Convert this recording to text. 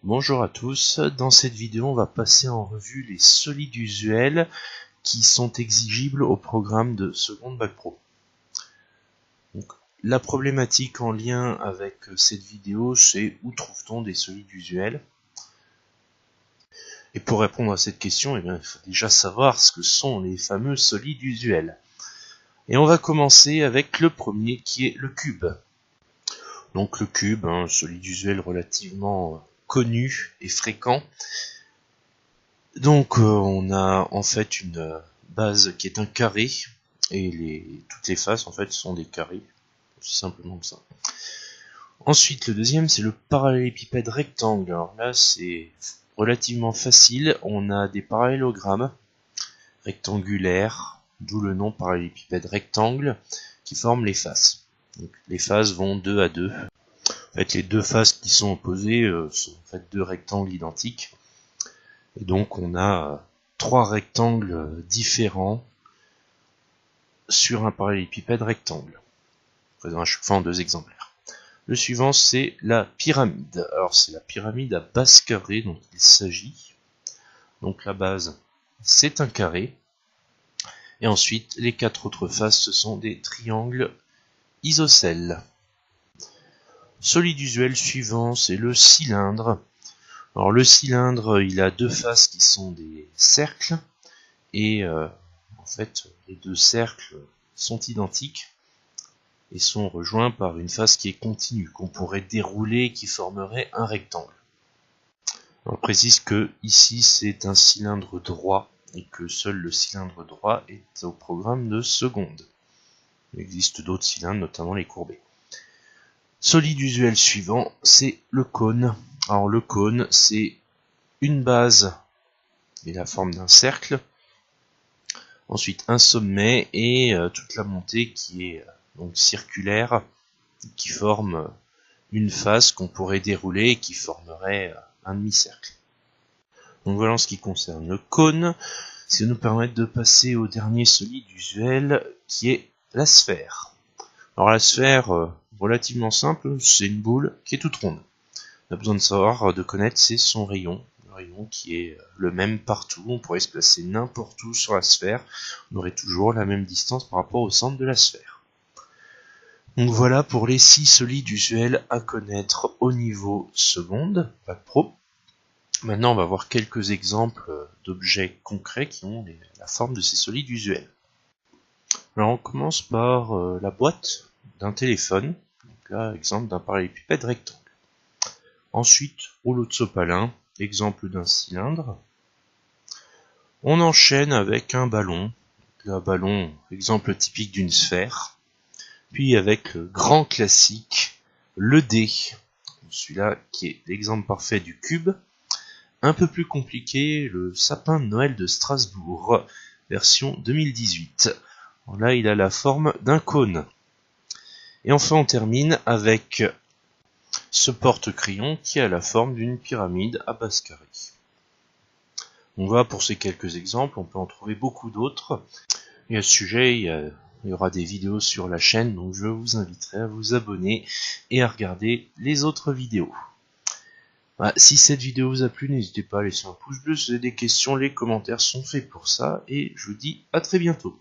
Bonjour à tous, dans cette vidéo on va passer en revue les solides usuels qui sont exigibles au programme de seconde bac pro. Donc, la problématique en lien avec cette vidéo, c'est où trouve-t-on des solides usuels? Et pour répondre à cette question, il faut déjà savoir ce que sont les fameux solides usuels. Et on va commencer avec le premier qui est le cube. Donc le cube, un solide usuel relativement connu et fréquent. Donc on a en fait une base qui est un carré et toutes les faces en fait sont des carrés, c'est simplement que ça. Ensuite le deuxième c'est le parallélépipède rectangle. Alors là c'est relativement facile, on a des parallélogrammes rectangulaires, d'où le nom parallélépipède rectangle, qui forment les faces. Donc, les faces vont 2 à 2. En fait, les deux faces qui sont opposées sont en fait deux rectangles identiques. Et donc on a trois rectangles différents sur un parallélépipède rectangle, présent à chaque fois en deux exemplaires. Le suivant c'est la pyramide. Alors c'est la pyramide à base carrée dont il s'agit. Donc la base c'est un carré. Et ensuite les quatre autres faces ce sont des triangles isocèles. Solide usuel suivant c'est le cylindre. Alors le cylindre il a deux faces qui sont des cercles et en fait les deux cercles sont identiques et sont rejoints par une face qui est continue qu'on pourrait dérouler et qui formerait un rectangle. On précise que ici c'est un cylindre droit et que seul le cylindre droit est au programme de seconde. Il existe d'autres cylindres, notamment les courbés. Solide usuel suivant, c'est le cône. Alors le cône, c'est une base et la forme d'un cercle, ensuite un sommet et toute la montée qui est donc circulaire, qui forme une face qu'on pourrait dérouler et qui formerait un demi-cercle. Donc voilà en ce qui concerne le cône. Ça nous permet de passer au dernier solide usuel qui est la sphère. Alors la sphère, relativement simple, c'est une boule qui est toute ronde. On a besoin de savoir, de connaître, c'est son rayon. Le rayon qui est le même partout. On pourrait se placer n'importe où sur la sphère. On aurait toujours la même distance par rapport au centre de la sphère. Donc voilà pour les 6 solides usuels à connaître au niveau seconde, bac pro. Maintenant on va voir quelques exemples d'objets concrets qui ont la forme de ces solides usuels. Alors on commence par la boîte d'un téléphone. Donc là, exemple d'un parallélépipède rectangle. Ensuite, rouleau de sopalin, exemple d'un cylindre. On enchaîne avec un ballon. Un ballon, exemple typique d'une sphère. Puis avec le grand classique, le dé. Celui-là qui est l'exemple parfait du cube. Un peu plus compliqué, le sapin de Noël de Strasbourg, version 2018. Là, il a la forme d'un cône. Et enfin, on termine avec ce porte-crayon qui a la forme d'une pyramide à base carrée. Donc voilà pour ces quelques exemples, on peut en trouver beaucoup d'autres. Et à ce sujet, il y aura des vidéos sur la chaîne, donc je vous inviterai à vous abonner et à regarder les autres vidéos. Voilà, si cette vidéo vous a plu, n'hésitez pas à laisser un pouce bleu si vous avez des questions, les commentaires sont faits pour ça, et je vous dis à très bientôt.